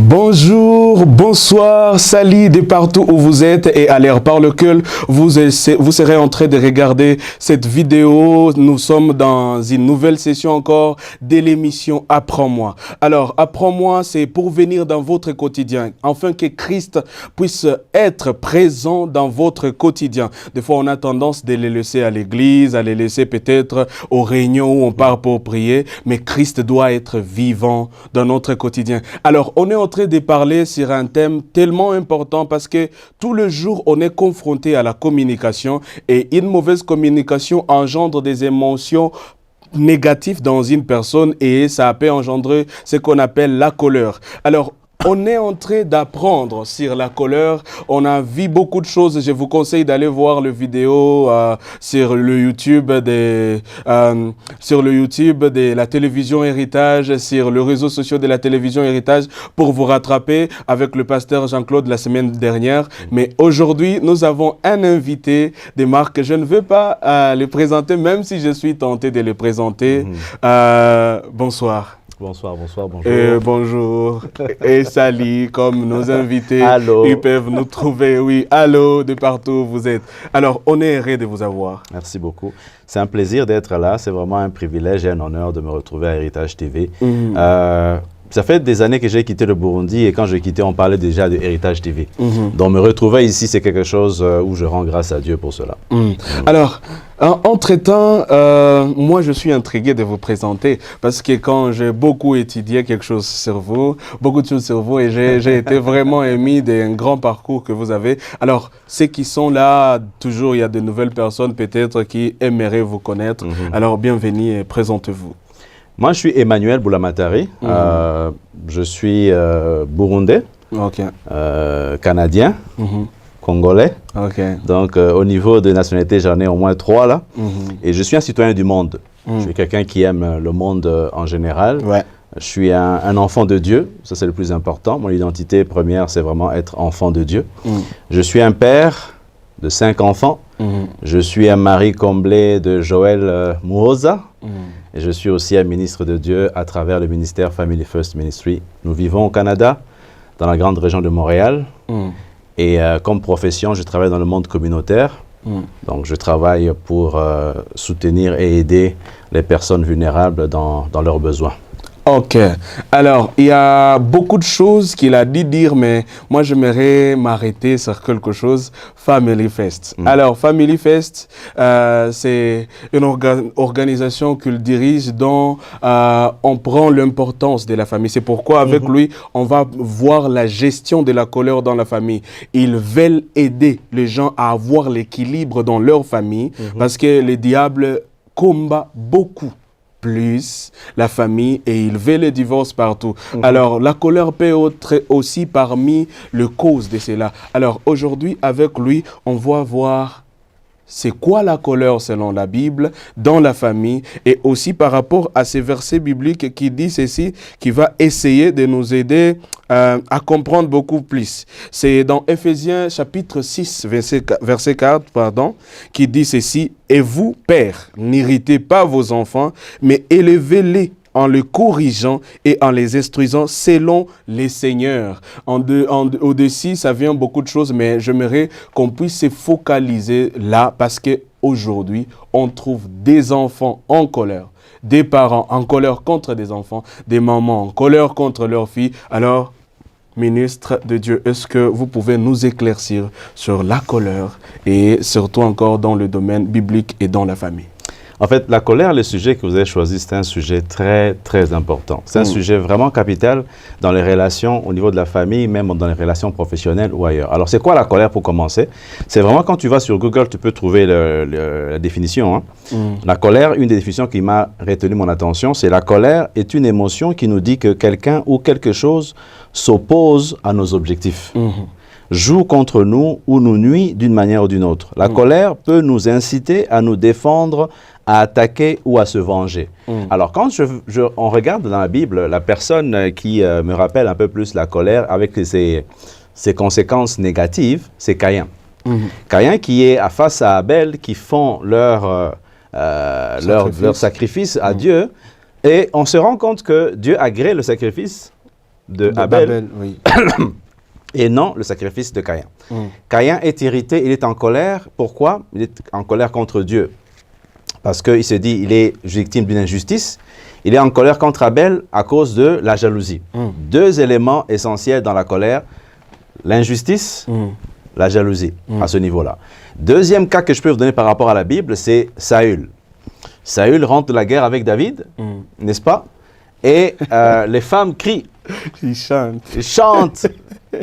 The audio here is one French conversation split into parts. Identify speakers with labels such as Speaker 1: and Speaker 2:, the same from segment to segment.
Speaker 1: Bonjour, bonsoir, salut de partout où vous êtes et à l'heure par lequel vous serez en train de regarder cette vidéo. Nous sommes dans une nouvelle session encore de l'émission Apprends-moi. Alors, Apprends-moi, c'est pour venir dans votre quotidien, afin que Christ puisse être présent dans votre quotidien. Des fois, on a tendance de les laisser à l'église, à les laisser peut-être aux réunions où on part pour prier, mais Christ doit être vivant dans notre quotidien. Alors, on est en train de parler sur un thème tellement important parce que tout le jour, on est confronté à la communication et une mauvaise communication engendre des émotions négatives dans une personne et ça peut engendrer ce qu'on appelle la colère. Alors, on est en train d'apprendre sur la colère. On a vu beaucoup de choses. Je vous conseille d'aller voir le vidéo sur le YouTube de la télévision Héritage, sur les réseaux sociaux de la télévision Héritage pour vous rattraper avec le pasteur Jean-Claude la semaine dernière. Mais aujourd'hui, nous avons un invité de marque. Je ne veux pas le présenter, même si je suis tenté de le présenter. Bonsoir.
Speaker 2: Bonsoir, bonjour.
Speaker 1: Bonjour et salut, comme nos invités,
Speaker 2: allô.
Speaker 1: Ils peuvent nous trouver, oui, allô, de partout où vous êtes. Alors, on est heureux de vous avoir.
Speaker 2: Merci beaucoup. C'est un plaisir d'être là. C'est vraiment un privilège et un honneur de me retrouver à Héritage TV. Ça fait des années que j'ai quitté le Burundi et quand j'ai quitté, on parlait déjà de Héritage TV. Donc, me retrouver ici, c'est quelque chose où je rends grâce à Dieu pour cela.
Speaker 1: Alors, entre-temps, moi, je suis intrigué de vous présenter parce que quand j'ai beaucoup étudié quelque chose sur vous, beaucoup de choses sur vous et j'ai été vraiment ému d'un grand parcours que vous avez. Alors, ceux qui sont là, toujours, il y a de nouvelles personnes peut-être qui aimeraient vous connaître. Alors, bienvenue et présentez-vous.
Speaker 2: Moi, je suis Emmanuel Boulamatari. Je suis burundais, canadien, congolais. Donc, au niveau de nationalité, j'en ai au moins 3 là. Et je suis un citoyen du monde. Je suis quelqu'un qui aime le monde en général. Je suis un enfant de Dieu. Ça, c'est le plus important. Mon identité première, c'est vraiment être enfant de Dieu. Je suis un père de 5 enfants. Je suis un mari comblé de Joël Muhoza. Et je suis aussi un ministre de Dieu à travers le ministère Family First Ministry. Nous vivons au Canada, dans la grande région de Montréal. Et comme profession, je travaille dans le monde communautaire. Donc, je travaille pour soutenir et aider les personnes vulnérables dans leurs besoins.
Speaker 1: Ok. Alors, il y a beaucoup de choses qu'il a dit dire, mais moi, j'aimerais m'arrêter sur quelque chose. Family Fest. Alors, Family Fest, c'est une organisation qu'il dirige dont on prend l'importance de la famille. C'est pourquoi, avec lui, on va voir la gestion de la colère dans la famille. Ils veulent aider les gens à avoir l'équilibre dans leur famille parce que le diable combat beaucoup plus la famille et il veut le divorce partout. Alors, la colère peut être aussi parmi les causes de cela. Alors, aujourd'hui, avec lui, on va voir c'est quoi la colère selon la Bible dans la famille et aussi par rapport à ces versets bibliques qui disent ceci, qui va essayer de nous aider à comprendre beaucoup plus. C'est dans Éphésiens chapitre 6, verset 4, qui dit ceci, « Et vous, pères, n'irritez pas vos enfants, mais élevez-les en les corrigeant et en les instruisant selon les seigneurs. » Au-dessus, ça vient beaucoup de choses, mais j'aimerais qu'on puisse se focaliser là parce qu'aujourd'hui, on trouve des enfants en colère, des parents en colère contre des enfants, des mamans en colère contre leurs filles. Alors, ministre de Dieu, est-ce que vous pouvez nous éclaircir sur la colère et surtout encore dans le domaine biblique et dans la famille?
Speaker 2: En fait, la colère, le sujet que vous avez choisi, c'est un sujet très, très important. C'est un sujet vraiment capital dans les relations au niveau de la famille, même dans les relations professionnelles ou ailleurs. Alors, c'est quoi la colère pour commencer? C'est vraiment quand tu vas sur Google, tu peux trouver la définition. La colère, une des définitions qui m'a retenu mon attention, c'est la colère est une émotion qui nous dit que quelqu'un ou quelque chose s'oppose à nos objectifs. Joue contre nous ou nous nuit d'une manière ou d'une autre. La colère peut nous inciter à nous défendre, à attaquer ou à se venger. Alors, quand on regarde dans la Bible, la personne qui me rappelle un peu plus la colère avec ses conséquences négatives, c'est Caïn. Caïn qui est face à Abel, qui font leur sacrifice à Dieu, et on se rend compte que Dieu agrée le sacrifice, de Abel,
Speaker 1: oui.
Speaker 2: et non le sacrifice de Caïn. Caïn est irrité, il est en colère. Pourquoi? Il est en colère contre Dieu. Parce qu'il se dit, il est victime d'une injustice. Il est en colère contre Abel à cause de la jalousie. Deux éléments essentiels dans la colère, l'injustice, la jalousie, à ce niveau-là. Deuxième cas que je peux vous donner par rapport à la Bible, c'est Saül. Saül rentre de la guerre avec David, n'est-ce pas? Et les femmes crient.
Speaker 1: Ils chantent.
Speaker 2: Ils chantent.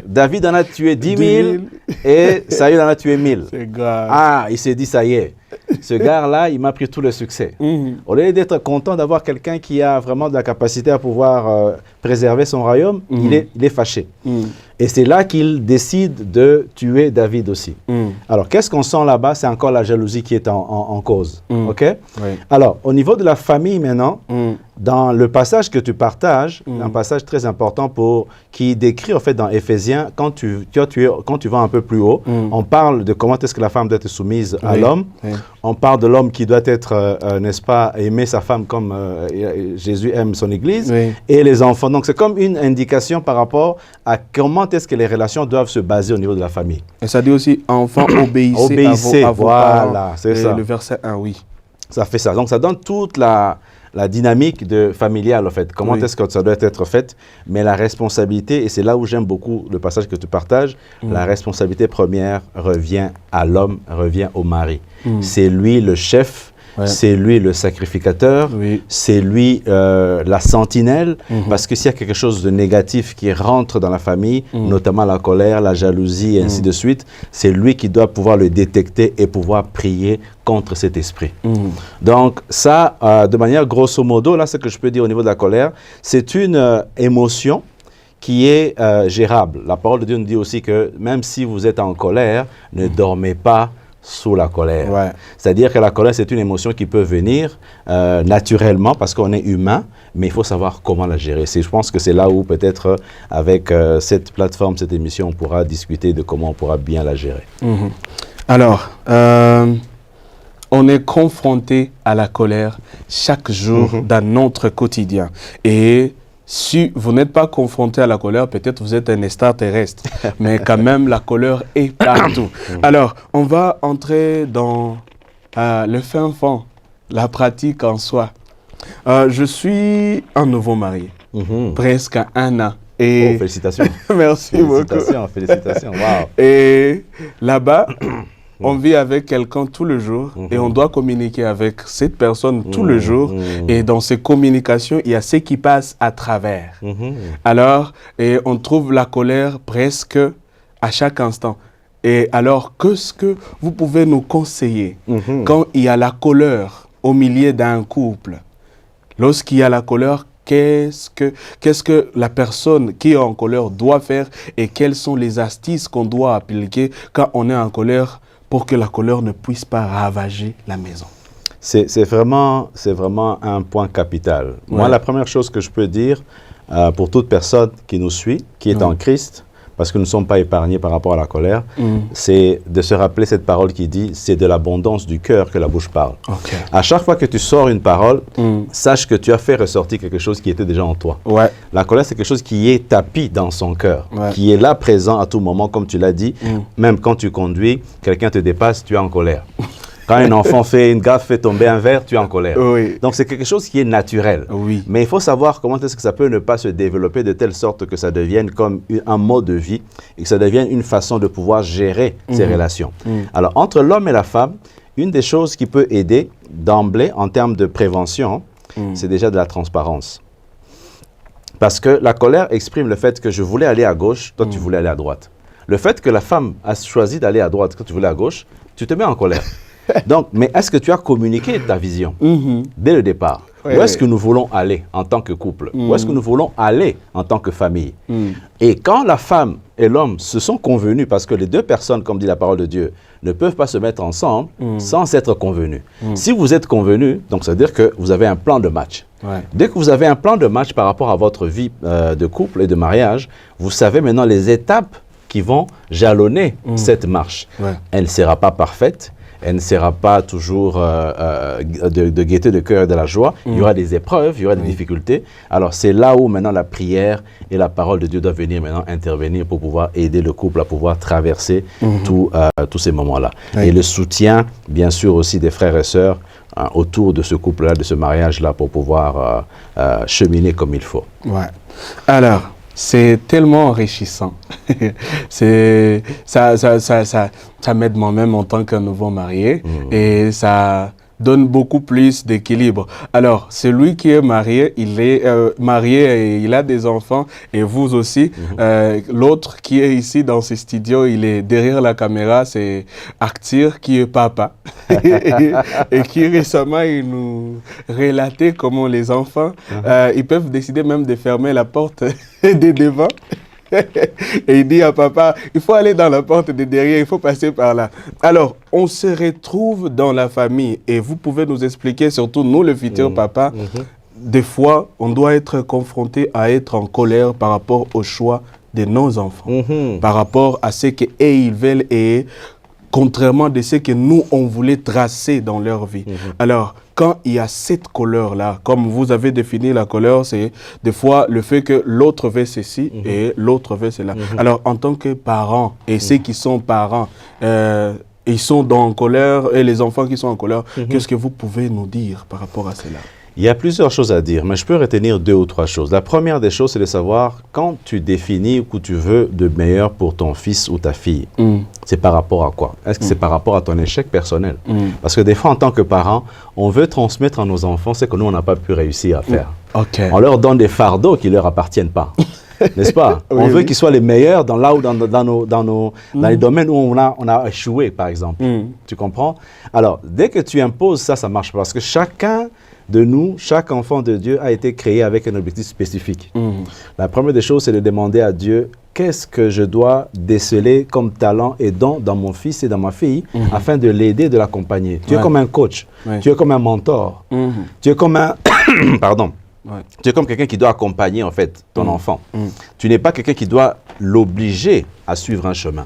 Speaker 2: David en a tué 10 000 et Saül en a tué 1000.
Speaker 1: C'est grave.
Speaker 2: Ah, il s'est dit, ça y est. Ce gars-là, il m'a pris tout le succès. Au lieu d'être content d'avoir quelqu'un qui a vraiment de la capacité à pouvoir préserver son royaume, il est fâché. Et c'est là qu'il décide de tuer David aussi. Alors, qu'est-ce qu'on sent là-bas? C'est encore la jalousie qui est en cause. OK?
Speaker 1: Oui.
Speaker 2: Alors, au niveau de la famille maintenant, dans le passage que tu partages, un passage très important qui décrit en fait dans Éphésiens, quand tu vas un peu plus haut, on parle de comment est-ce que la femme doit être soumise à l'homme.
Speaker 1: Oui.
Speaker 2: On parle de l'homme qui doit être, n'est-ce pas, aimer sa femme comme Jésus aime son Église, et les enfants. Donc, c'est comme une indication par rapport à comment est-ce que les relations doivent se baser au niveau de la famille.
Speaker 1: Et ça dit aussi, enfants, obéissez à vos parents.
Speaker 2: Voilà, c'est ça.
Speaker 1: Le verset 1, oui.
Speaker 2: Ça fait ça. Donc, ça donne toute la dynamique familiale, en fait. Comment est-ce que ça doit être fait. Mais la responsabilité, et c'est là où j'aime beaucoup le passage que tu partages, la responsabilité première revient à l'homme, revient au mari. C'est lui le chef, c'est lui le sacrificateur, c'est lui la sentinelle, parce que s'il y a quelque chose de négatif qui rentre dans la famille, notamment la colère, la jalousie, et ainsi de suite, c'est lui qui doit pouvoir le détecter et pouvoir prier contre cet esprit. Donc ça, de manière grosso modo, là, ce que je peux dire au niveau de la colère, c'est une émotion qui est gérable. La parole de Dieu nous dit aussi que même si vous êtes en colère, ne dormez pas sous la colère. C'est-à-dire que la colère, c'est une émotion qui peut venir naturellement parce qu'on est humain, mais il faut savoir comment la gérer. Je pense que c'est là où peut-être avec cette plateforme, cette émission, on pourra discuter de comment on pourra bien la gérer.
Speaker 1: Alors, on est confronté à la colère chaque jour dans notre quotidien. Et si vous n'êtes pas confronté à la colère, peut-être vous êtes un extraterrestre. Mais quand même, la colère est partout. Alors, on va entrer dans le fin fond, la pratique en soi. Je suis un nouveau marié, presque 1 an. Et
Speaker 2: félicitations.
Speaker 1: Merci beaucoup.
Speaker 2: Félicitations. Wow.
Speaker 1: Et là-bas, on vit avec quelqu'un tout le jour et on doit communiquer avec cette personne tout le jour. Et dans ces communications, il y a ce qui passe à travers. Alors, on trouve la colère presque à chaque instant. Et alors, qu'est-ce que vous pouvez nous conseiller quand il y a la colère au milieu d'un couple? Lorsqu'il y a la colère, qu'est-ce que la personne qui est en colère doit faire et quelles sont les astuces qu'on doit appliquer quand on est en colère pour que la colère ne puisse pas ravager la maison?
Speaker 2: C'est vraiment un point capital. Moi, la première chose que je peux dire pour toute personne qui nous suit, qui est en Christ, parce que nous ne sommes pas épargnés par rapport à la colère, c'est de se rappeler cette parole qui dit « c'est de l'abondance du cœur que la bouche parle ». À chaque fois que tu sors une parole, sache que tu as fait ressortir quelque chose qui était déjà en toi. La colère, c'est quelque chose qui est tapis dans son cœur, qui est là présent à tout moment, comme tu l'as dit. Même quand tu conduis, quelqu'un te dépasse, tu es en colère. Quand un enfant fait une gaffe, fait tomber un verre, tu es en colère. Donc, c'est quelque chose qui est naturel. Mais il faut savoir comment est-ce que ça peut ne pas se développer de telle sorte que ça devienne comme un mode de vie et que ça devienne une façon de pouvoir gérer ces relations. Alors, entre l'homme et la femme, une des choses qui peut aider d'emblée en termes de prévention, c'est déjà de la transparence. Parce que la colère exprime le fait que je voulais aller à gauche, toi tu voulais aller à droite. Le fait que la femme a choisi d'aller à droite, quand tu voulais à gauche, tu te mets en colère. Donc, mais est-ce que tu as communiqué ta vision dès le départ? Où est-ce que nous voulons aller en tant que couple? Où est-ce que nous voulons aller en tant que famille? Et quand la femme et l'homme se sont convenus, parce que les deux personnes, comme dit la parole de Dieu, ne peuvent pas se mettre ensemble sans s'être convenus. Si vous êtes convenus, donc ça veut dire que vous avez un plan de match. Dès que vous avez un plan de match par rapport à votre vie de couple et de mariage, vous savez maintenant les étapes qui vont jalonner cette marche. Elle ne sera pas parfaite, elle ne sera pas toujours de gaieté de cœur et de la joie. Il y aura des épreuves, il y aura des difficultés. Alors, c'est là où maintenant la prière et la parole de Dieu doivent venir maintenant intervenir pour pouvoir aider le couple à pouvoir traverser tous ces moments-là. Et le soutien, bien sûr, aussi des frères et sœurs autour de ce couple-là, de ce mariage-là, pour pouvoir cheminer comme il faut.
Speaker 1: Ouais. Alors, c'est tellement enrichissant. Ça m'aide moi-même en tant qu'un nouveau marié et ça donne beaucoup plus d'équilibre. Alors, celui qui est marié, il est marié et il a des enfants, et vous aussi. L'autre qui est ici dans ce studio, il est derrière la caméra, c'est Arthur qui est papa. et qui récemment, il nous relatait comment les enfants, ils peuvent décider même de fermer la porte de devant. Et il dit à papa, il faut aller dans la porte de derrière, il faut passer par là. Alors, on se retrouve dans la famille et vous pouvez nous expliquer, surtout nous, le futur papa, des fois, on doit être confronté à être en colère par rapport au choix de nos enfants, par rapport à ce qu'ils veulent et contrairement de ce que nous, on voulait tracer dans leur vie. Alors, quand il y a cette colère-là, comme vous avez défini la colère, c'est des fois le fait que l'autre veut ceci et l'autre veut cela. Alors, en tant que parents, et ceux qui sont parents, ils sont en colère, et les enfants qui sont en colère, qu'est-ce que vous pouvez nous dire par rapport à cela?
Speaker 2: Il y a plusieurs choses à dire, mais je peux retenir 2 ou 3 choses. La première des choses, c'est de savoir quand tu définis ou tu veux de meilleur pour ton fils ou ta fille, c'est par rapport à quoi? Est-ce que c'est par rapport à ton échec personnel? Parce que des fois, en tant que parents, on veut transmettre à nos enfants ce que nous, on n'a pas pu réussir à faire. On leur donne des fardeaux qui ne leur appartiennent pas. N'est-ce pas? On veut qu'ils soient les meilleurs dans les domaines où on a échoué, par exemple. Tu comprends? Alors, dès que tu imposes ça, ça marche pas. Parce que chacun de nous, chaque enfant de Dieu a été créé avec un objectif spécifique. La première des choses, c'est de demander à Dieu, qu'est-ce que je dois déceler comme talent et don dans mon fils et dans ma fille afin de l'aider, de l'accompagner. Tu es comme un coach, tu es comme un mentor, tu es comme un... Pardon. Tu es comme quelqu'un qui doit accompagner en fait ton enfant. Tu n'es pas quelqu'un qui doit l'obliger à suivre un chemin.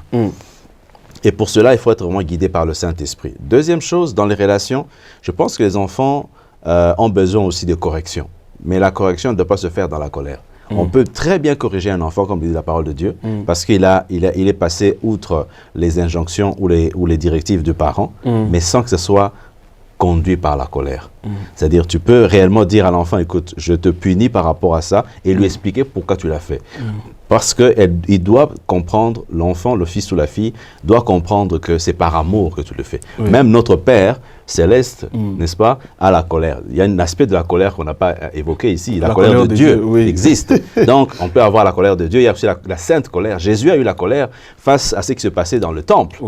Speaker 2: Et pour cela, il faut être vraiment guidé par le Saint-Esprit. Deuxième chose, dans les relations, je pense que les enfants ont besoin aussi de correction. Mais la correction ne doit pas se faire dans la colère. On peut très bien corriger un enfant, comme dit la parole de Dieu, parce qu'il est passé outre les injonctions ou les directives du parent, mais sans que ce soit conduit par la colère. C'est-à-dire, tu peux réellement dire à l'enfant, écoute, je te punis par rapport à ça, et lui expliquer pourquoi tu l'as fait. Parce qu'il doit comprendre, l'enfant, le fils ou la fille, doit comprendre que c'est par amour que tu le fais. Même notre Père céleste, n'est-ce pas, a la colère. Il y a un aspect de la colère qu'on n'a pas évoqué ici. La colère de Dieu existe. Donc, on peut avoir la colère de Dieu. Il y a aussi la sainte colère. Jésus a eu la colère face à ce qui se passait dans le temple.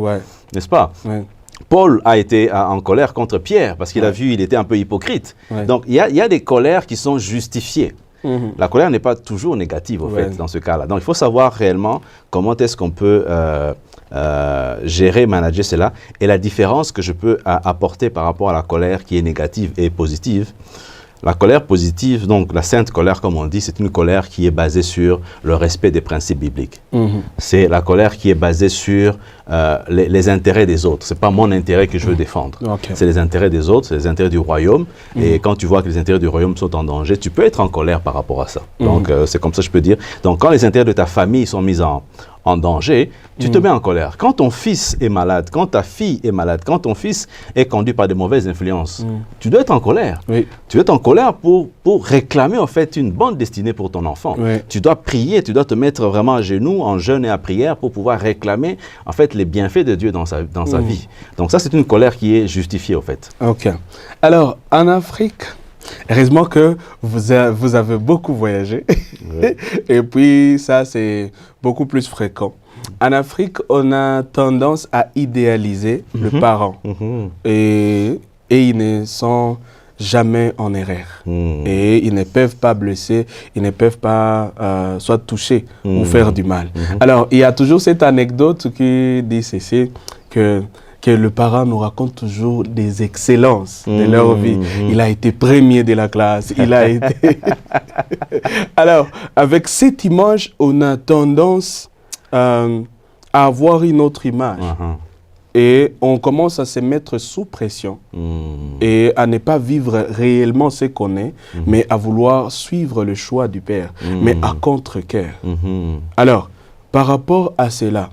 Speaker 2: N'est-ce pas? Paul a été en colère contre Pierre parce qu'il a vu, il était un peu hypocrite. Donc, il y a des colères qui sont justifiées. La colère n'est pas toujours négative, au fait, dans ce cas-là. Donc, il faut savoir réellement comment est-ce qu'on peut gérer, manager cela. Et la différence que je peux apporter par rapport à la colère qui est négative et positive. La colère positive, donc la sainte colère, comme on dit, c'est une colère qui est basée sur le respect des principes bibliques. C'est la colère qui est basée sur les intérêts des autres. Ce n'est pas mon intérêt que je veux défendre. C'est les intérêts des autres, c'est les intérêts du royaume. Et quand tu vois que les intérêts du royaume sont en danger, tu peux être en colère par rapport à ça. Donc, c'est comme ça que je peux dire. Donc, quand les intérêts de ta famille sont mis en danger, tu te mets en colère. Quand ton fils est malade, quand ta fille est malade, quand ton fils est conduit par de mauvaises influences, tu dois être en colère. Tu dois être en colère pour réclamer en fait une bonne destinée pour ton enfant. Tu dois prier, tu dois te mettre vraiment à genoux, en jeûne et à prière pour pouvoir réclamer en fait les bienfaits de Dieu dans sa vie. Donc ça, c'est une colère qui est justifiée en fait.
Speaker 1: Alors, en Afrique, heureusement que vous avez beaucoup voyagé. Et puis, ça, c'est beaucoup plus fréquent. En Afrique, on a tendance à idéaliser le parent. Et ils ne sont jamais en erreur. Et ils ne peuvent pas blesser, ils ne peuvent pas soit toucher ou faire du mal. Alors, il y a toujours cette anecdote qui dit ceci, que le parent nous raconte toujours des excellences de leur vie. Il a été premier de la classe, il a été... Alors, avec cette image, on a tendance à avoir une autre image. et on commence à se mettre sous pression et à ne pas vivre réellement ce qu'on est, mais à vouloir suivre le choix du Père, mais à contre-cœur. Alors, par rapport à cela,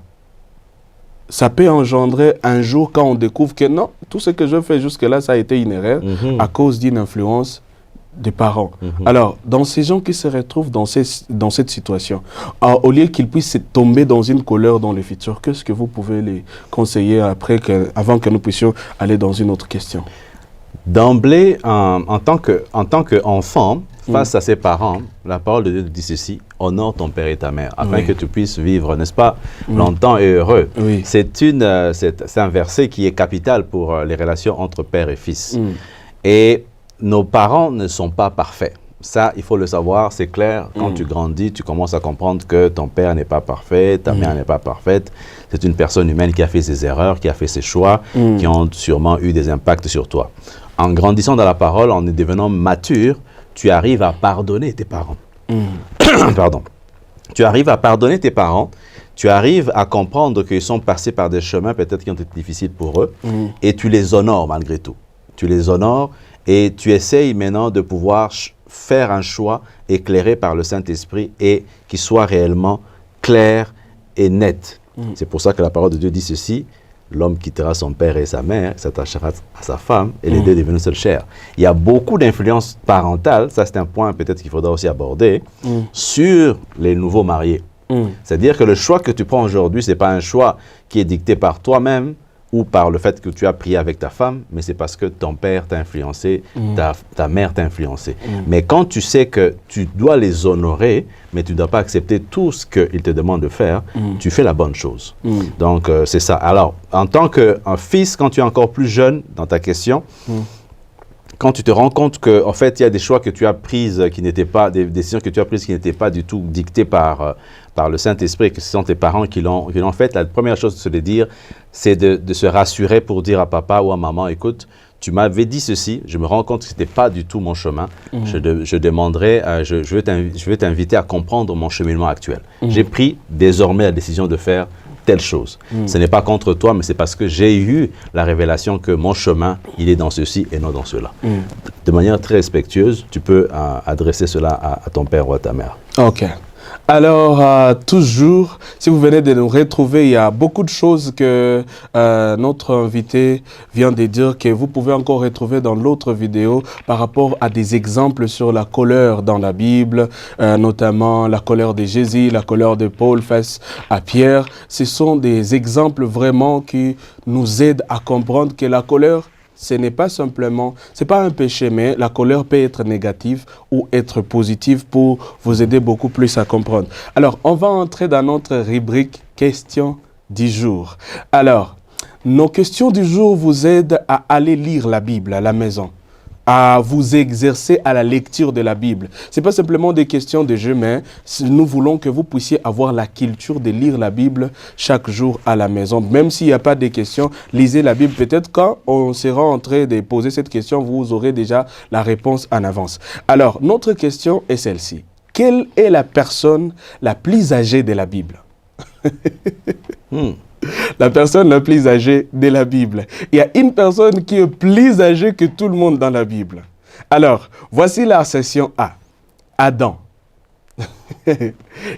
Speaker 1: ça peut engendrer un jour quand on découvre que non, tout ce que je fais jusque-là, ça a été une erreur à cause d'une influence des parents. Alors, dans ces gens qui se retrouvent dans cette situation, au lieu qu'ils puissent tomber dans une colère dans le futur, qu'est-ce que vous pouvez les conseiller avant que nous puissions aller dans une autre question?
Speaker 2: D'emblée, en tant qu'enfant, face à ses parents, la parole de Dieu dit ceci: honore ton père et ta mère, afin que tu puisses vivre, n'est-ce pas, longtemps et heureux. C'est un verset qui est capital pour les relations entre père et fils. Et nos parents ne sont pas parfaits. Ça, il faut le savoir, c'est clair. Quand tu grandis, tu commences à comprendre que ton père n'est pas parfait, ta mère n'est pas parfaite. C'est une personne humaine qui a fait ses erreurs, qui a fait ses choix, qui ont sûrement eu des impacts sur toi. En grandissant dans la parole, en devenant mature, tu arrives à pardonner tes parents. Pardon. Tu arrives à pardonner tes parents. Tu arrives à comprendre qu'ils sont passés par des chemins peut-être qui ont été difficiles pour eux. Et tu les honores malgré tout. Tu les honores et tu essayes maintenant de pouvoir faire un choix éclairé par le Saint-Esprit et qui soit réellement clair et net. C'est pour ça que la parole de Dieu dit ceci: l'homme quittera son père et sa mère, s'attachera à sa femme, et les deux deviennent une seule chair. Il y a beaucoup d'influence parentale, ça c'est un point peut-être qu'il faudra aussi aborder, sur les nouveaux mariés. C'est-à-dire que le choix que tu prends aujourd'hui, ce n'est pas un choix qui est dicté par toi-même, ou par le fait que tu as prié avec ta femme, mais c'est parce que ton père t'a influencé, ta mère t'a influencé. Mais quand tu sais que tu dois les honorer, mais tu ne dois pas accepter tout ce qu'ils te demandent de faire, tu fais la bonne chose. Donc, c'est ça. Alors, en tant qu'un fils, quand tu es encore plus jeune, dans ta question, quand tu te rends compte qu'en fait, il y a des choix que tu as prises qui n'étaient pas, des décisions que tu as prises qui n'étaient pas du tout dictées par le Saint-Esprit, que ce sont tes parents qui l'ont fait, la première chose de se le dire, c'est de se rassurer pour dire à papa ou à maman: écoute, tu m'avais dit ceci, je me rends compte que ce n'était pas du tout mon chemin. Je demanderai, je vais t'inviter à comprendre mon cheminement actuel. J'ai pris désormais la décision de faire telle chose. Ce n'est pas contre toi, mais c'est parce que j'ai eu la révélation que mon chemin, il est dans ceci et non dans cela. De manière très respectueuse, tu peux adresser cela à ton père ou à ta mère.
Speaker 1: Ok. Alors, toujours, si vous venez de nous retrouver, il y a beaucoup de choses que notre invité vient de dire que vous pouvez encore retrouver dans l'autre vidéo par rapport à des exemples sur la colère dans la Bible, notamment la colère de Jésus, la colère de Paul face à Pierre. Ce sont des exemples vraiment qui nous aident à comprendre que la colère, ce n'est pas simplement, c'est pas un péché, mais la colère peut être négative ou être positive pour vous aider beaucoup plus à comprendre. Alors, on va entrer dans notre rubrique questions du jour. Alors, nos questions du jour vous aident à aller lire la Bible à la maison, à vous exercer à la lecture de la Bible. Ce n'est pas simplement des questions de jeu, mais nous voulons que vous puissiez avoir la culture de lire la Bible chaque jour à la maison. Même s'il n'y a pas de questions, lisez la Bible. Peut-être quand on sera en train de poser cette question, vous aurez déjà la réponse en avance. Alors, notre question est celle-ci. Quelle est la personne la plus âgée de la Bible? La personne la plus âgée de la Bible. Il y a une personne qui est plus âgée que tout le monde dans la Bible. Alors, voici la section A, Adam.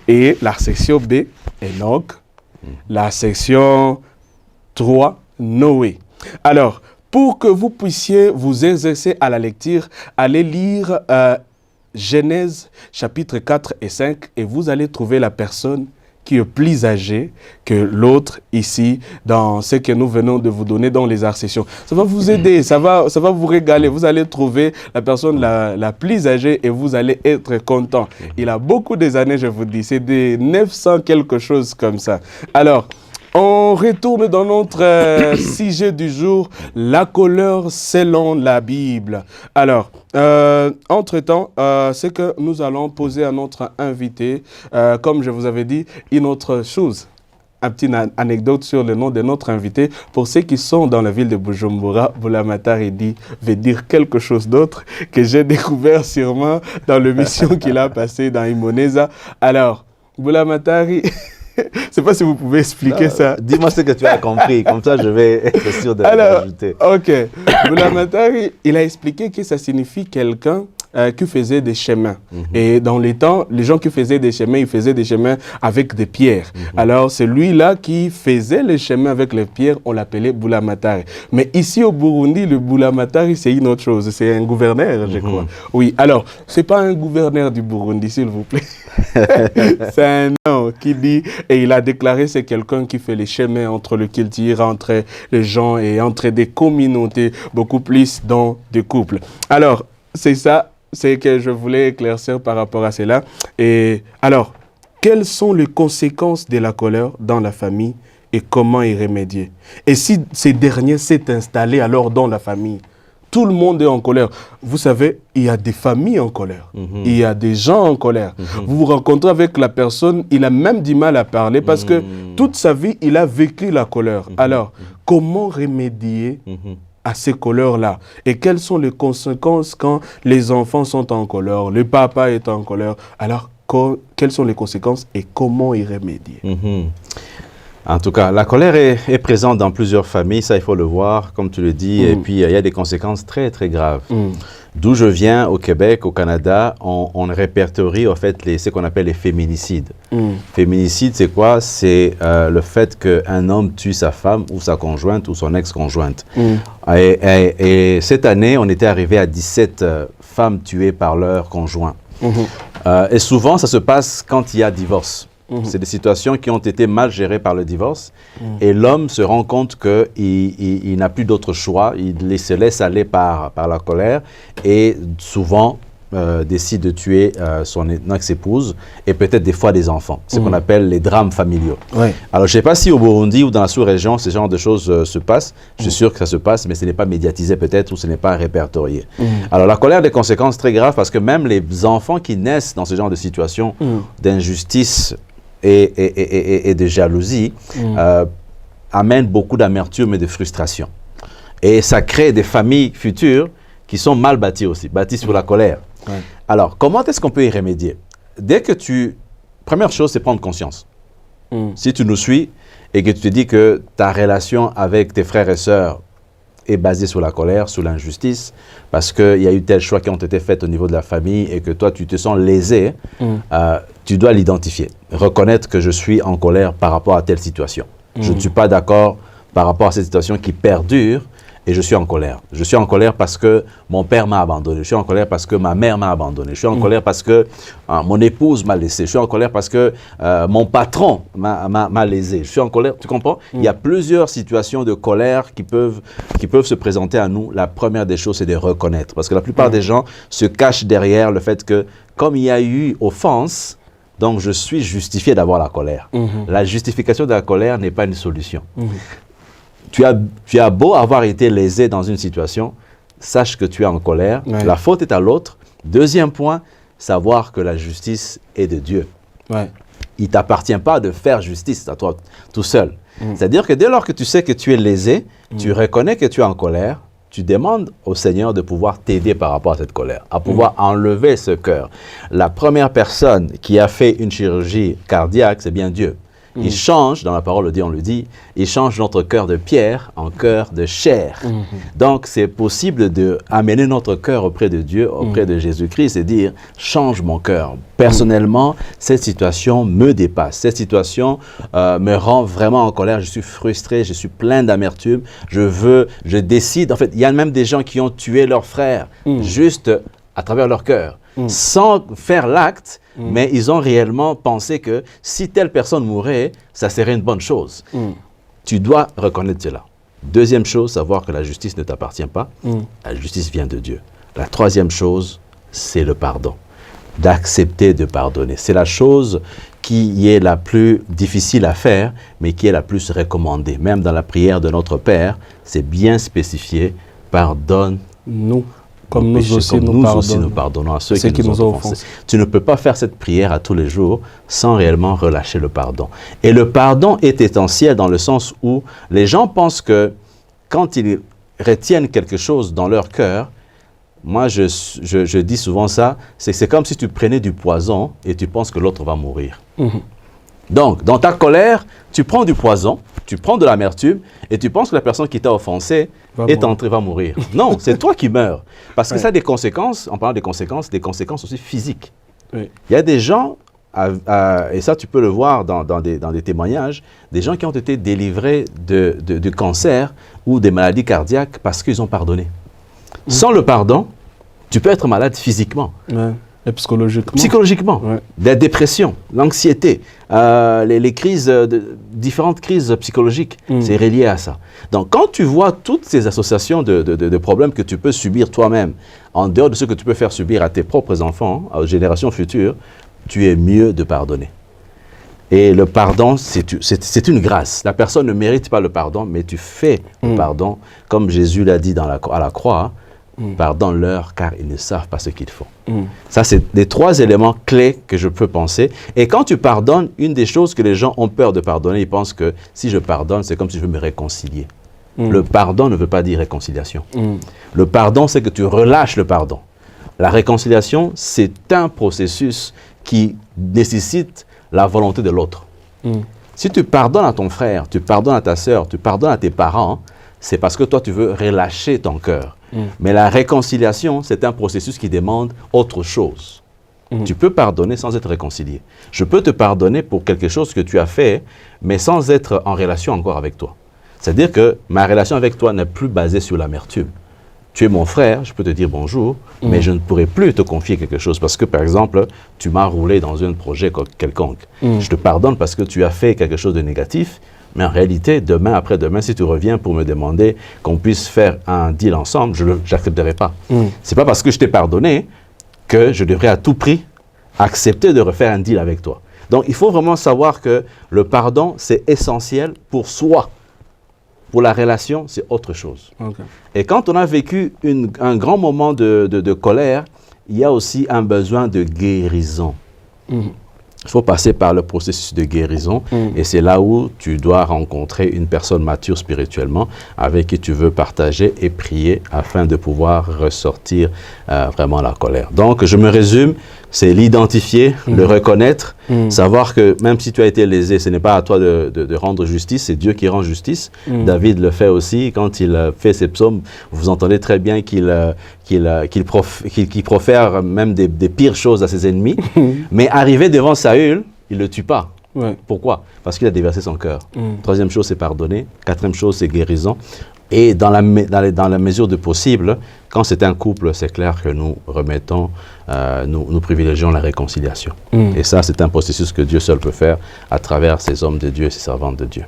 Speaker 1: Et la section B, Enoch. La section 3, Noé. Alors, pour que vous puissiez vous exercer à la lecture, allez lire Genèse chapitre 4 et 5 et vous allez trouver la personne qui est plus âgé que l'autre ici dans ce que nous venons de vous donner dans les accessions. Ça va vous aider, ça va vous régaler. Vous allez trouver la personne la plus âgée et vous allez être content. Il a beaucoup des années, je vous dis. C'est des 900 quelque chose comme ça. Alors, on retourne dans notre sujet du jour, la colère selon la Bible. Alors, entre-temps, c'est que nous allons poser à notre invité, comme je vous avais dit, une autre chose. Une petite anecdote sur le nom de notre invité. Pour ceux qui sont dans la ville de Bujumbura, Bulamatari veut dire quelque chose d'autre que j'ai découvert sûrement dans l'émission qu'il a passée dans Imoneza. Alors, Bulamatari... sais pas si vous pouvez expliquer ça.
Speaker 2: Dis-moi ce que tu as compris, comme ça je vais être sûr de l'ajouter.
Speaker 1: Ok. Bulamatari, il a expliqué que ça signifie quelqu'un qui faisait des chemins. Et dans les temps, les gens qui faisaient des chemins, ils faisaient des chemins avec des pierres. Alors, celui-là qui faisait les chemins avec les pierres, on l'appelait Bulamatari. Mais ici au Burundi, le Bulamatari, c'est une autre chose. C'est un gouverneur, je crois. Oui, alors, c'est pas un gouverneur du Burundi, s'il vous plaît. C'est un nom qui dit, et il a déclaré, c'est quelqu'un qui fait les chemins entre le culture, entre les gens et entre des communautés, beaucoup plus dans des couples. Alors, c'est ça. C'est que je voulais éclaircir par rapport à cela. Et alors, quelles sont les conséquences de la colère dans la famille et comment y remédier? Et si ces derniers s'est installé alors dans la famille, tout le monde est en colère. Vous savez, il y a des familles en colère. Il y a des gens en colère. Vous vous rencontrez avec la personne, il a même du mal à parler parce que toute sa vie, il a vécu la colère. Alors, comment remédier à ces colères-là? Et quelles sont les conséquences quand les enfants sont en colère, le papa est en colère? Alors, quelles sont les conséquences et comment y remédier?
Speaker 2: En tout cas, la colère est présente dans plusieurs familles, ça il faut le voir, comme tu le dis, et puis il y a des conséquences très très graves. D'où je viens, au Québec, au Canada, on répertorie en fait ce qu'on appelle les féminicides. Féminicide, c'est quoi? C'est le fait qu'un homme tue sa femme ou sa conjointe ou son ex-conjointe. Et cette année, on était arrivé à 17 femmes tuées par leur conjoint. Et souvent, ça se passe quand il y a divorce. C'est des situations qui ont été mal gérées par le divorce et l'homme se rend compte qu'il n'a plus d'autre choix, il se laisse aller par la colère et souvent décide de tuer son ex-épouse et peut-être des fois des enfants. C'est ce qu'on appelle les drames familiaux. Alors je ne sais pas si au Burundi ou dans la sous-région ce genre de choses se passent. Je suis sûr que ça se passe, mais ce n'est pas médiatisé peut-être ou ce n'est pas répertorié. Alors la colère a des conséquences très graves parce que même les enfants qui naissent dans ce genre de situation d'injustice et de jalousie amènent beaucoup d'amertume et de frustration. Et ça crée des familles futures qui sont mal bâties aussi, bâties sur la colère. Alors, comment est-ce qu'on peut y remédier? Dès que première chose, c'est prendre conscience. Si tu nous suis et que tu te dis que ta relation avec tes frères et sœurs est basée sur la colère, sur l'injustice, parce qu'il y a eu tels choix qui ont été faits au niveau de la famille et que toi, tu te sens lésé, tu dois l'identifier. Reconnaître que je suis en colère par rapport à telle situation. Je ne suis pas d'accord par rapport à cette situation qui perdure et je suis en colère. Je suis en colère parce que mon père m'a abandonné. Je suis en colère parce que ma mère m'a abandonné. Je suis en colère parce que mon épouse m'a laissé. Je suis en colère parce que mon patron m'a lésé. Je suis en colère. Tu comprends? Il y a plusieurs situations de colère qui peuvent se présenter à nous. La première des choses, c'est de reconnaître. Parce que la plupart des gens se cachent derrière le fait que, comme il y a eu offense, donc je suis justifié d'avoir la colère. La justification de la colère n'est pas une solution. Tu as beau avoir été lésé dans une situation, sache que tu es en colère, la faute est à l'autre. Deuxième point, savoir que la justice est de Dieu. Il ne t'appartient pas de faire justice à toi tout seul. C'est-à-dire que dès lors que tu sais que tu es lésé, tu reconnais que tu es en colère, tu demandes au Seigneur de pouvoir t'aider par rapport à cette colère, à pouvoir enlever ce cœur. La première personne qui a fait une chirurgie cardiaque, c'est bien Dieu. Il change, dans la parole de Dieu on le dit, il change notre cœur de pierre en cœur de chair. Donc c'est possible d'amener notre cœur auprès de Dieu, auprès de Jésus-Christ et dire, change mon cœur. Personnellement, cette situation me dépasse, cette situation me rend vraiment en colère, je suis frustré, je suis plein d'amertume, je décide, en fait, il y a même des gens qui ont tué leurs frères, juste à travers leur cœur, sans faire l'acte, mais ils ont réellement pensé que si telle personne mourait, ça serait une bonne chose. Tu dois reconnaître cela. Deuxième chose, savoir que la justice ne t'appartient pas. La justice vient de Dieu. La troisième chose, c'est le pardon. D'accepter de pardonner. C'est la chose qui est la plus difficile à faire, mais qui est la plus recommandée. Même dans la prière de notre Père, c'est bien spécifié. Pardonne-nous.
Speaker 1: Comme nous aussi nous
Speaker 2: pardonnons à ceux qui nous ont offensés. Tu ne peux pas faire cette prière à tous les jours sans réellement relâcher le pardon. Et le pardon est essentiel dans le sens où les gens pensent que quand ils retiennent quelque chose dans leur cœur, moi je dis souvent ça, c'est comme si tu prenais du poison et tu penses que l'autre va mourir. Donc, dans ta colère, tu prends du poison, tu prends de l'amertume et tu penses que la personne qui t'a offensé va mourir. Non, c'est toi qui meurs. Parce que ça a des conséquences, en parlant des conséquences aussi physiques.
Speaker 1: Oui.
Speaker 2: Il y a des gens, et ça tu peux le voir dans des témoignages, des gens qui ont été délivrés de cancer ou des maladies cardiaques parce qu'ils ont pardonné. Sans le pardon, tu peux être malade physiquement.
Speaker 1: Ouais. Et psychologiquement.
Speaker 2: Psychologiquement.
Speaker 1: Ouais.
Speaker 2: La dépression, l'anxiété, les crises, différentes crises psychologiques, c'est relié à ça. Donc, quand tu vois toutes ces associations de problèmes que tu peux subir toi-même, en dehors de ce que tu peux faire subir à tes propres enfants, aux générations futures, tu es mieux de pardonner. Et le pardon, c'est une grâce. La personne ne mérite pas le pardon, mais tu fais le pardon, comme Jésus l'a dit à la croix. Pardonne-leur car ils ne savent pas ce qu'ils font. Ça, c'est les 3 éléments clés que je peux penser. Et quand tu pardonnes, une des choses que les gens ont peur de pardonner, ils pensent que si je pardonne, c'est comme si je veux me réconcilier. Le pardon ne veut pas dire réconciliation. Le pardon, c'est que tu relâches le pardon. La réconciliation, c'est un processus qui nécessite la volonté de l'autre. Si tu pardonnes à ton frère, tu pardonnes à ta sœur, tu pardonnes à tes parents, c'est parce que toi, tu veux relâcher ton cœur. Mais la réconciliation, c'est un processus qui demande autre chose. Tu peux pardonner sans être réconcilié. Je peux te pardonner pour quelque chose que tu as fait, mais sans être en relation encore avec toi. C'est-à-dire que ma relation avec toi n'est plus basée sur l'amertume. Tu es mon frère, je peux te dire bonjour, mais je ne pourrai plus te confier quelque chose parce que, par exemple, tu m'as roulé dans un projet quelconque. Je te pardonne parce que tu as fait quelque chose de négatif, mais en réalité, demain, après-demain, si tu reviens pour me demander qu'on puisse faire un deal ensemble, je n'accepterai pas. C'est pas parce que je t'ai pardonné que je devrais à tout prix accepter de refaire un deal avec toi. Donc, il faut vraiment savoir que le pardon, c'est essentiel pour soi. Pour la relation, c'est autre chose.
Speaker 1: Okay.
Speaker 2: Et quand on a vécu un grand moment de colère, il y a aussi un besoin de guérison. Il faut passer par le processus de guérison et c'est là où tu dois rencontrer une personne mature spirituellement avec qui tu veux partager et prier afin de pouvoir ressortir vraiment la colère. Donc, je me résume, c'est l'identifier, le reconnaître, savoir que même si tu as été lésé, ce n'est pas à toi de rendre justice, c'est Dieu qui rend justice. David le fait aussi quand il fait ses psaumes. Vous entendez très bien qu'il profère même des pires choses à ses ennemis, mais arrivé devant Saül, il ne le tue pas.
Speaker 1: Ouais.
Speaker 2: Pourquoi? Parce qu'il a déversé son cœur. Troisième chose, c'est pardonner. Quatrième chose, c'est guérison. Et dans la mesure du possible, quand c'est un couple, c'est clair que nous remettons, nous privilégions la réconciliation. Et ça, c'est un processus que Dieu seul peut faire à travers ces hommes de Dieu et ces servantes de Dieu.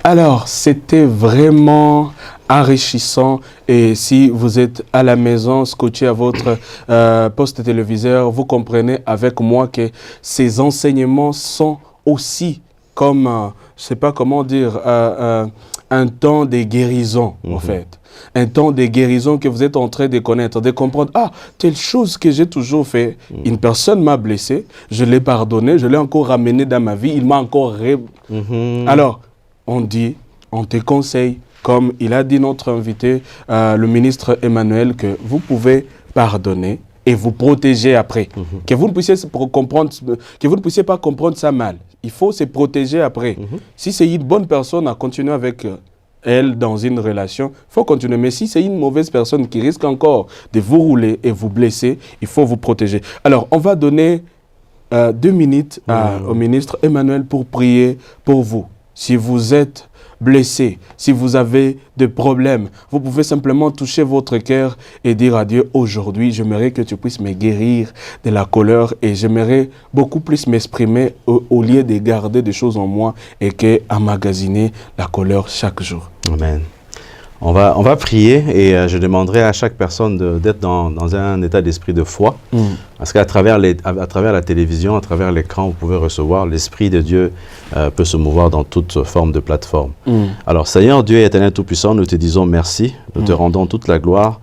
Speaker 1: Alors, c'était vraiment enrichissant et si vous êtes à la maison, scotché à votre poste téléviseur, vous comprenez avec moi que ces enseignements sont aussi comme, je ne sais pas comment dire, un temps de guérison, en fait. Un temps de guérison que vous êtes en train de connaître, de comprendre, ah, telle chose que j'ai toujours fait, une personne m'a blessé, je l'ai pardonné, je l'ai encore ramené dans ma vie, il m'a encore... Alors, on dit, on te conseille, comme il a dit notre invité, le ministre Emmanuel, que vous pouvez pardonner et vous protéger après. Que vous ne puissiez pas comprendre ça mal. Il faut se protéger après. Si c'est une bonne personne à continuer avec elle dans une relation, il faut continuer. Mais si c'est une mauvaise personne qui risque encore de vous rouler et vous blesser, il faut vous protéger. Alors, on va donner 2 minutes au ministre Emmanuel pour prier pour vous. Si vous êtes blessé, si vous avez des problèmes, vous pouvez simplement toucher votre cœur et dire à Dieu, aujourd'hui, j'aimerais que tu puisses me guérir de la colère et j'aimerais beaucoup plus m'exprimer au lieu de garder des choses en moi et qu'emmagasiner la colère chaque jour.
Speaker 2: Amen. On va prier et je demanderai à chaque personne d'être dans un état d'esprit de foi. Parce qu'à travers la télévision, à travers l'écran, vous pouvez recevoir l'Esprit de Dieu peut se mouvoir dans toute forme de plateforme. Alors Seigneur Dieu éternel tout-puissant, nous te disons merci, nous te rendons toute la gloire,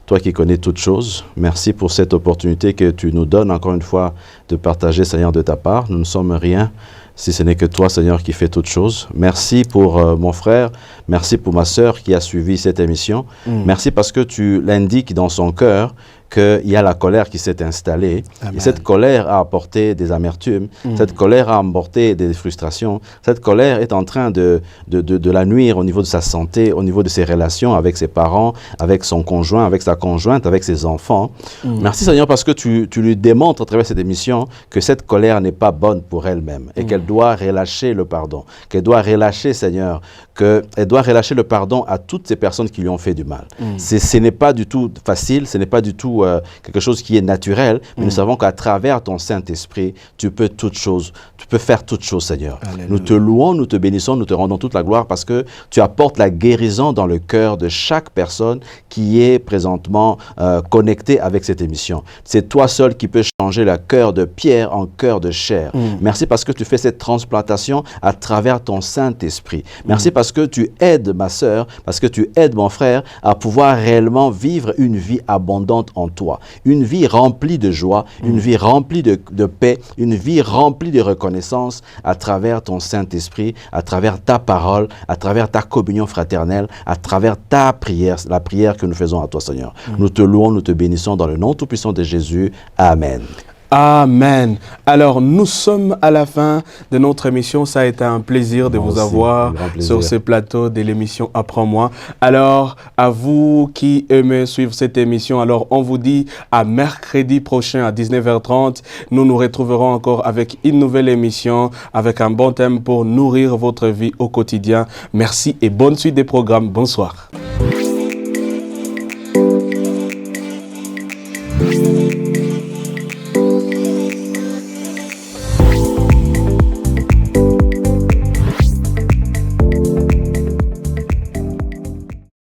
Speaker 2: toi qui connais toutes choses. Merci pour cette opportunité que tu nous donnes encore une fois de partager, Seigneur, de ta part. Nous ne sommes rien si ce n'est que toi, Seigneur, qui fais toutes choses. Merci pour mon frère, merci pour ma sœur qui a suivi cette émission. Merci parce que tu l'indiques dans son cœur qu'il y a la colère qui s'est installée.
Speaker 1: Amen.
Speaker 2: Et cette colère a apporté des amertumes, cette colère a apporté des frustrations, cette colère est en train de la nuire au niveau de sa santé, au niveau de ses relations avec ses parents, avec son conjoint, avec sa conjointe, avec ses enfants. Merci Seigneur parce que tu lui démontres à travers cette émission que cette colère n'est pas bonne pour elle-même et qu'elle doit relâcher le pardon, qu'elle doit relâcher Seigneur, qu'elle doit relâcher le pardon à toutes ces personnes qui lui ont fait du mal. Ce n'est pas du tout facile, ce n'est pas du tout quelque chose qui est naturel, mais nous savons qu'à travers ton Saint-Esprit, tu peux toutes choses, tu peux faire toutes choses Seigneur. Alléluia. Nous te louons, nous te bénissons, nous te rendons toute la gloire parce que tu apportes la guérison dans le cœur de chaque personne qui est présentement connectée avec cette émission. C'est toi seul qui peux changer le cœur de pierre en cœur de chair. Merci parce que tu fais cette transplantation à travers ton Saint-Esprit. Merci parce que tu aides ma sœur, parce que tu aides mon frère à pouvoir réellement vivre une vie abondante en toi. Une vie remplie de joie, une vie remplie de paix, une vie remplie de reconnaissance à travers ton Saint-Esprit, à travers ta parole, à travers ta communion fraternelle, à travers ta prière, la prière que nous faisons à toi, Seigneur. Nous te louons, nous te bénissons dans le nom tout-puissant de Jésus. Amen.
Speaker 1: Amen. Alors, nous sommes à la fin de notre émission. Ça a été un plaisir de vous avoir sur ce plateau de l'émission Apprends-moi. Alors, à vous qui aimez suivre cette émission, alors on vous dit à mercredi prochain à 19h30. Nous nous retrouverons encore avec une nouvelle émission, avec un bon thème pour nourrir votre vie au quotidien. Merci et bonne suite des programmes. Bonsoir.